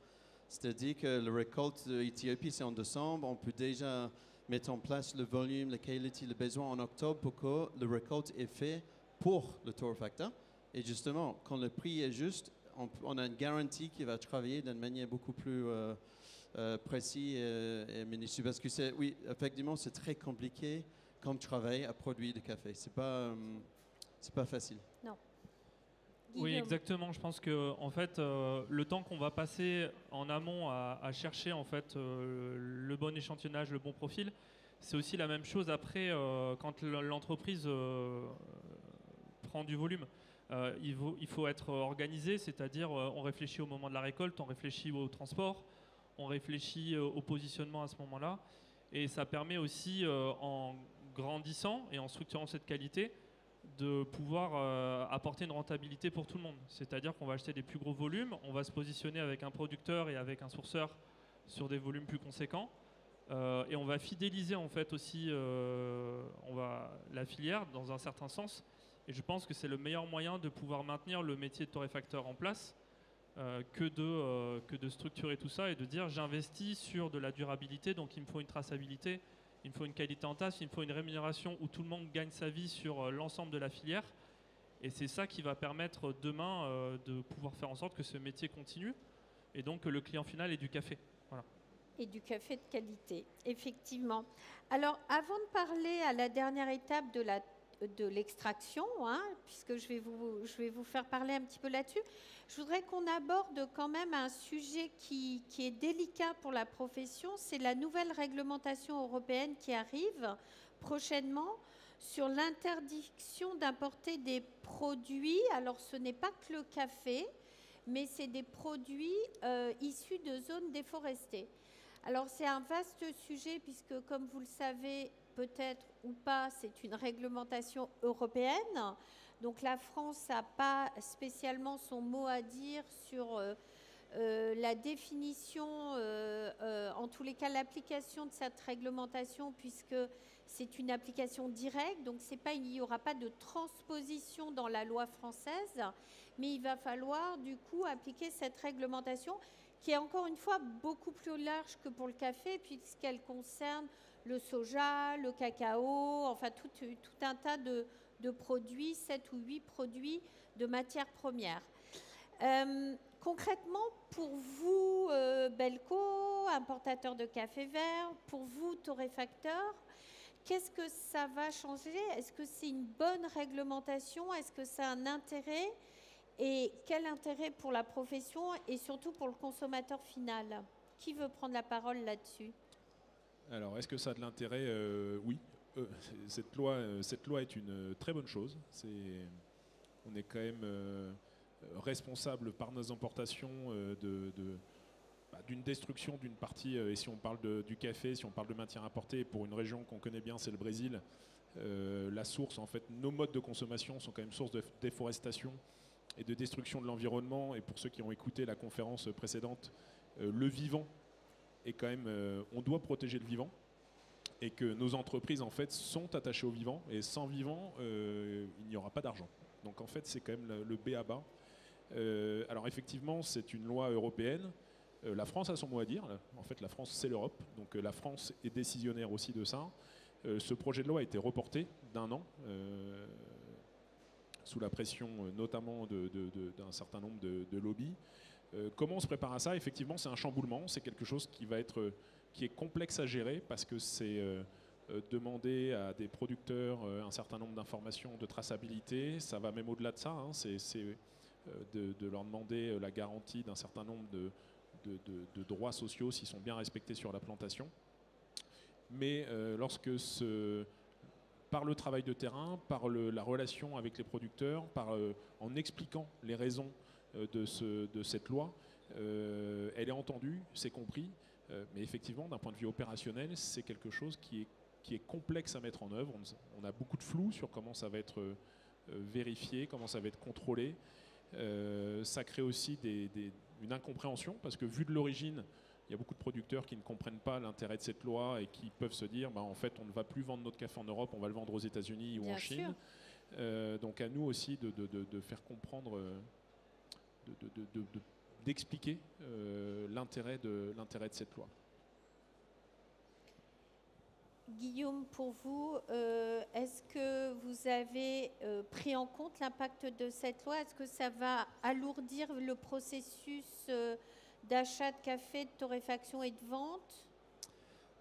C'est-à-dire que la récolte d'Éthiopie, c'est en décembre. On peut déjà mettre en place le volume, la qualité, le besoin en octobre pour que le récolte est fait pour le torréfacteur. Et justement, quand le prix est juste, on a une garantie qui va travailler d'une manière beaucoup plus précise et minutieuse. Parce que oui, effectivement, c'est très compliqué comme travail à produire du café. C'est pas facile. Non. Oui, Guillaume. exactement. Je pense que en fait, le temps qu'on va passer en amont à chercher en fait le bon échantillonnage, le bon profil, c'est aussi la même chose après quand l'entreprise prend du volume. Il faut être organisé, c'est-à-dire on réfléchit au moment de la récolte, on réfléchit au transport, on réfléchit au positionnement à ce moment-là, et ça permet aussi en grandissant et en structurant cette qualité de pouvoir apporter une rentabilité pour tout le monde. C'est-à-dire qu'on va acheter des plus gros volumes, on va se positionner avec un producteur et avec un sourceur sur des volumes plus conséquents, et on va fidéliser en fait aussi la filière dans un certain sens. Et je pense que c'est le meilleur moyen de pouvoir maintenir le métier de torréfacteur en place que de structurer tout ça et de dire j'investis sur de la durabilité, donc il me faut une traçabilité, il me faut une qualité en tasse, il me faut une rémunération où tout le monde gagne sa vie sur l'ensemble de la filière. Et c'est ça qui va permettre demain de pouvoir faire en sorte que ce métier continue et donc que le client final ait du café. Voilà. Et du café de qualité, effectivement. Alors, avant de parler à la dernière étape de l'extraction, hein, puisque je vais vous faire parler un petit peu là-dessus, je voudrais qu'on aborde quand même un sujet qui est délicat pour la profession, c'est la nouvelle réglementation européenne qui arrive prochainement sur l'interdiction d'importer des produits. Alors, ce n'est pas que le café, mais c'est des produits issus de zones déforestées. Alors, c'est un vaste sujet puisque, comme vous le savez, peut-être ou pas, c'est une réglementation européenne. Donc la France n'a pas spécialement son mot à dire sur la définition, en tous les cas l'application de cette réglementation, puisque c'est une application directe. Donc il n'y aura pas de transposition dans la loi française, mais il va falloir du coup appliquer cette réglementation qui est encore une fois beaucoup plus large que pour le café, puisqu'elle concerne le soja, le cacao, enfin tout un tas de produits, 7 ou 8 produits de matières premières. Concrètement, pour vous, Belco, importateur de café vert, pour vous, torréfacteur, qu'est-ce que ça va changer? Est-ce que c'est une bonne réglementation? Est-ce que ça a un intérêt? Et quel intérêt pour la profession et surtout pour le consommateur final? Qui veut prendre la parole là-dessus? Alors, est-ce que ça a de l'intérêt? Oui. Cette loi est une très bonne chose. On est quand même responsable par nos importations d'une destruction d'une partie. Et si on parle du café, si on parle de matières importées, pour une région qu'on connaît bien, c'est le Brésil. La source, en fait, nos modes de consommation sont quand même source de déforestation et de destruction de l'environnement. Et pour ceux qui ont écouté la conférence précédente, le vivant est quand même, on doit protéger le vivant, et que nos entreprises en fait sont attachées au vivant, et sans vivant il n'y aura pas d'argent. Donc en fait c'est quand même le B à bas. Alors effectivement c'est une loi européenne, la France a son mot à dire, en fait la France c'est l'Europe, donc la France est décisionnaire aussi de ça. Ce projet de loi a été reporté d'1 an sous la pression notamment d'un certain nombre de lobbies. Comment on se prépare à ça? Effectivement, c'est un chamboulement, c'est quelque chose qui est complexe à gérer, parce que c'est demander à des producteurs un certain nombre d'informations de traçabilité. Ça va même au-delà de ça, hein, c'est de leur demander la garantie d'un certain nombre de droits sociaux s'ils sont bien respectés sur la plantation. Mais par le travail de terrain, par la relation avec les producteurs, en expliquant les raisons de cette loi, elle est entendue, c'est compris, mais effectivement d'un point de vue opérationnel c'est quelque chose qui est complexe à mettre en œuvre. On a beaucoup de flou sur comment ça va être vérifié, comment ça va être contrôlé. Ça crée aussi une incompréhension, parce que vu de l'origine il y a beaucoup de producteurs qui ne comprennent pas l'intérêt de cette loi et qui peuvent se dire en fait on ne va plus vendre notre café en Europe, on va le vendre aux États-Unis ou en Chine. Donc à nous aussi de faire comprendre, d'expliquer l'intérêt de cette loi. Guillaume, pour vous, est-ce que vous avez pris en compte l'impact de cette loi? Est-ce que ça va alourdir le processus d'achat de café, de torréfaction et de vente?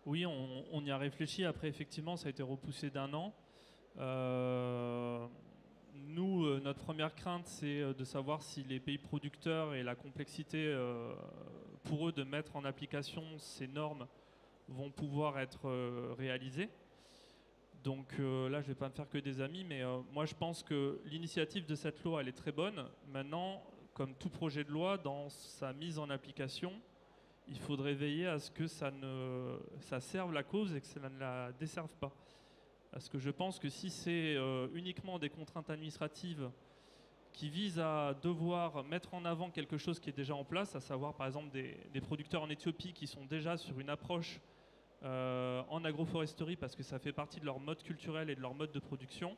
Oui, on y a réfléchi. Après, effectivement, ça a été repoussé d'1 an. Nous, notre première crainte, c'est de savoir si les pays producteurs et la complexité pour eux de mettre en application ces normes vont pouvoir être réalisées. Donc là, je ne vais pas me faire que des amis, mais moi, je pense que l'initiative de cette loi, elle est très bonne. Maintenant, comme tout projet de loi, dans sa mise en application, il faudrait veiller à ce que ça serve la cause et que ça ne la desserve pas. Parce que je pense que si c'est uniquement des contraintes administratives qui visent à devoir mettre en avant quelque chose qui est déjà en place, à savoir par exemple des producteurs en Éthiopie qui sont déjà sur une approche en agroforesterie parce que ça fait partie de leur mode culturel et de leur mode de production,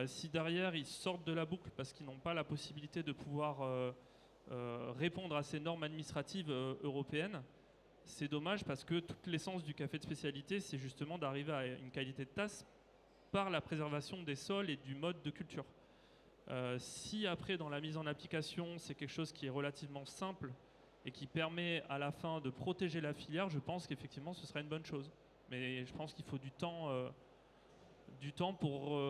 si derrière ils sortent de la boucle parce qu'ils n'ont pas la possibilité de pouvoir répondre à ces normes administratives européennes, c'est dommage parce que toute l'essence du café de spécialité, c'est justement d'arriver à une qualité de tasse par la préservation des sols et du mode de culture. Si après, dans la mise en application, c'est quelque chose qui est relativement simple et qui permet à la fin de protéger la filière, je pense qu'effectivement, ce serait une bonne chose. Mais je pense qu'il faut du temps pour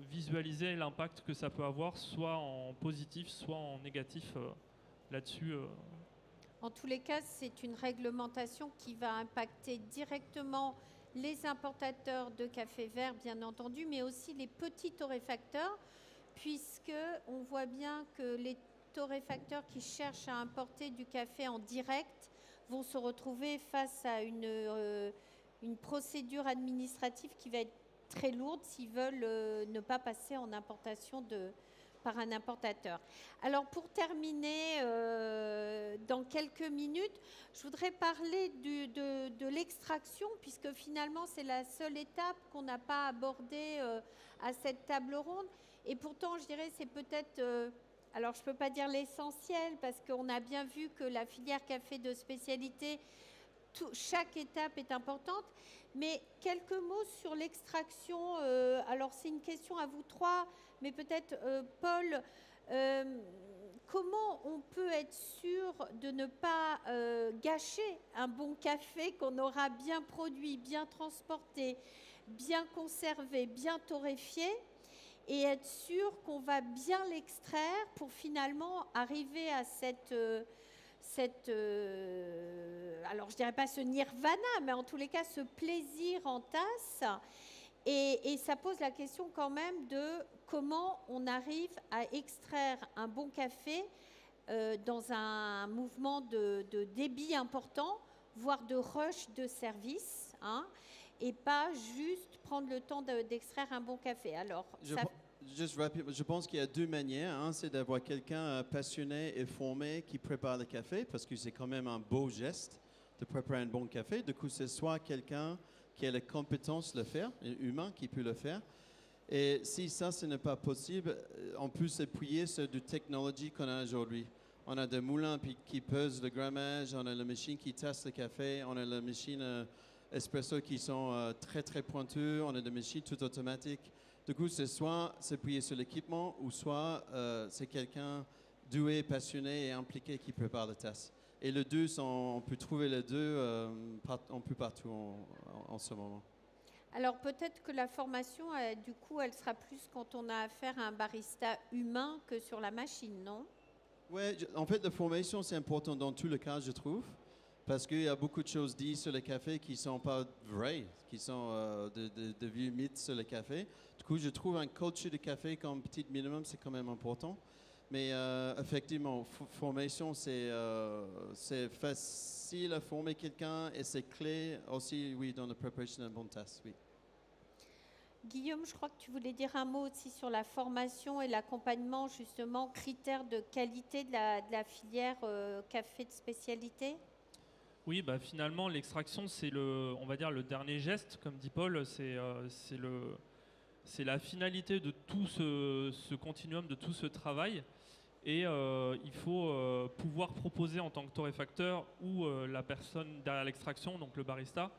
visualiser l'impact que ça peut avoir, soit en positif, soit en négatif là-dessus. En tous les cas, c'est une réglementation qui va impacter directement les importateurs de café vert, bien entendu, mais aussi les petits torréfacteurs, puisque on voit bien que les torréfacteurs qui cherchent à importer du café en direct vont se retrouver face à une procédure administrative qui va être très lourde s'ils veulent ne pas passer en importation par un importateur. Alors pour terminer, dans quelques minutes, je voudrais parler de l'extraction, puisque finalement c'est la seule étape qu'on n'a pas abordée à cette table ronde. Et pourtant, je dirais, c'est peut-être, alors je ne peux pas dire l'essentiel, parce qu'on a bien vu que la filière café de spécialité, chaque étape est importante. Mais quelques mots sur l'extraction. Alors c'est une question à vous trois, mais peut-être Paul, comment on peut être sûr de ne pas gâcher un bon café qu'on aura bien produit, bien transporté, bien conservé, bien torréfié, et être sûr qu'on va bien l'extraire pour finalement arriver à alors je dirais pas ce nirvana, mais en tous les cas ce plaisir en tasse. Et ça pose la question quand même de comment on arrive à extraire un bon café dans un mouvement de débit important, voire de rush de service, hein, et pas juste prendre le temps d'extraire un bon café. Alors, Juste rapidement, je pense qu'il y a deux manières. Un, c'est d'avoir quelqu'un passionné et formé qui prépare le café, parce que c'est quand même un beau geste de préparer un bon café. Du coup, c'est soit quelqu'un qui a les compétences de le faire, un humain qui peut le faire. Et si ça, ce n'est pas possible, on peut s'appuyer sur des technologies qu'on a aujourd'hui. On a des moulins qui pesent le grammage, on a la machine qui tasse le café, on a la machine espresso qui sont très très pointues, on a des machines tout automatiques. Du coup, c'est soit s'appuyer sur l'équipement ou soit c'est quelqu'un doué, passionné et impliqué qui prépare la tasse. Et les deux, on peut trouver les deux un peu partout en ce moment. Alors peut-être que la formation, du coup, elle sera plus quand on a affaire à un barista humain que sur la machine, non? Oui, en fait, la formation, c'est important dans tous les cas, je trouve. Parce qu'il y a beaucoup de choses dites sur le café qui ne sont pas vraies, qui sont de vieux mythes sur le café. Du coup, je trouve un coach de café comme petit minimum, c'est quand même important. Mais effectivement, formation, c'est facile à former quelqu'un et c'est clé aussi, oui, dans la préparation d'une bonne tasse, oui. Guillaume, je crois que tu voulais dire un mot aussi sur la formation et l'accompagnement, justement, critères de qualité de la filière café de spécialité. Oui, bah, finalement, l'extraction, c'est on va dire le dernier geste, comme dit Paul, c'est la finalité de tout ce continuum, de tout ce travail. Et il faut pouvoir proposer en tant que torréfacteur ou la personne derrière l'extraction, donc le barista,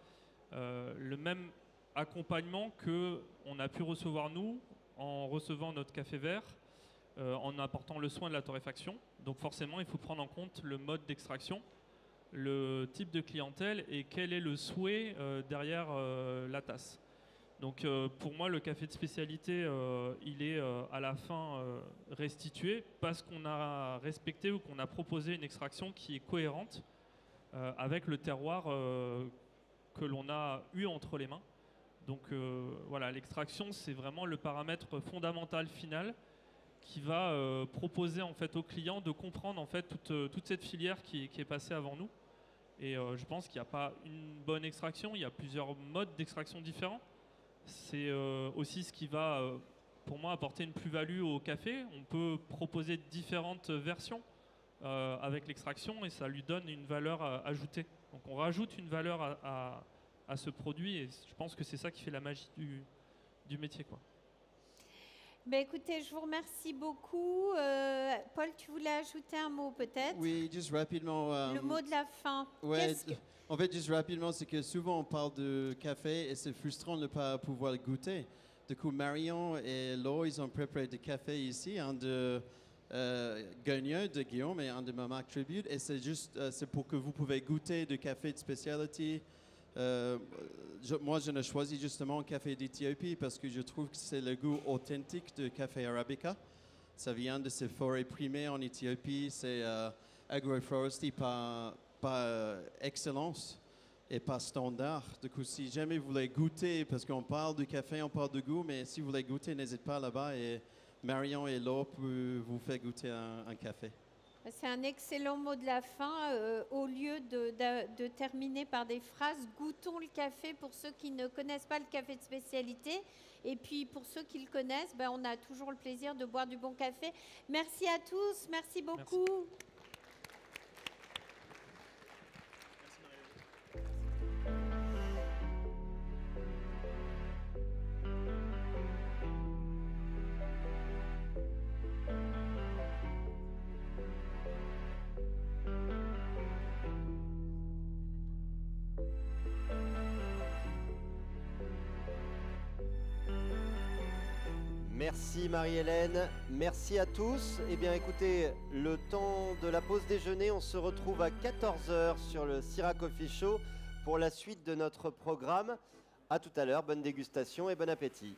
le même accompagnement qu'on a pu recevoir nous en recevant notre café vert, en apportant le soin de la torréfaction. Donc forcément, il faut prendre en compte le mode d'extraction, le type de clientèle et quel est le souhait derrière la tasse. Donc pour moi, le café de spécialité, il est à la fin restitué parce qu'on a respecté ou qu'on a proposé une extraction qui est cohérente avec le terroir que l'on a eu entre les mains. Donc voilà, l'extraction, c'est vraiment le paramètre fondamental final qui va proposer en fait aux clients de comprendre en fait toute cette filière qui est passée avant nous. Et je pense qu'il n'y a pas une bonne extraction, il y a plusieurs modes d'extraction différents. C'est aussi ce qui va, pour moi, apporter une plus-value au café. On peut proposer différentes versions avec l'extraction et ça lui donne une valeur ajoutée. Donc on rajoute une valeur à ce produit et je pense que c'est ça qui fait la magie du métier, quoi. Ben écoutez, je vous remercie beaucoup. Paul, tu voulais ajouter un mot peut-être? Oui, juste rapidement. Le mot de la fin. Ouais, en fait, juste rapidement, c'est que souvent on parle de café et c'est frustrant de ne pas pouvoir le goûter. Du coup, Marion et Laure, ils ont préparé du café ici, un de Gagneux de Guillaume et un de Mamac Tribute. Et c'est juste c'est pour que vous pouvez goûter du café de spécialité. Moi, je ne choisis justement un café d'Éthiopie parce que je trouve que c'est le goût authentique de café arabica. Ça vient de ces forêts primées en Éthiopie. C'est agroforestry par excellence et par standard. Du coup, si jamais vous voulez goûter, parce qu'on parle du café, on parle de goût, mais si vous voulez goûter, n'hésitez pas là-bas et Marion et Laure peuvent vous faire goûter un café. C'est un excellent mot de la fin. Au lieu de terminer par des phrases, goûtons le café pour ceux qui ne connaissent pas le café de spécialité. Et puis pour ceux qui le connaissent, ben, on a toujours le plaisir de boire du bon café. Merci à tous, merci beaucoup. Merci. Merci Marie-Hélène, merci à tous. Eh bien écoutez, le temps de la pause déjeuner, on se retrouve à 14h sur le Syrah Coffee Show pour la suite de notre programme. À tout à l'heure, bonne dégustation et bon appétit.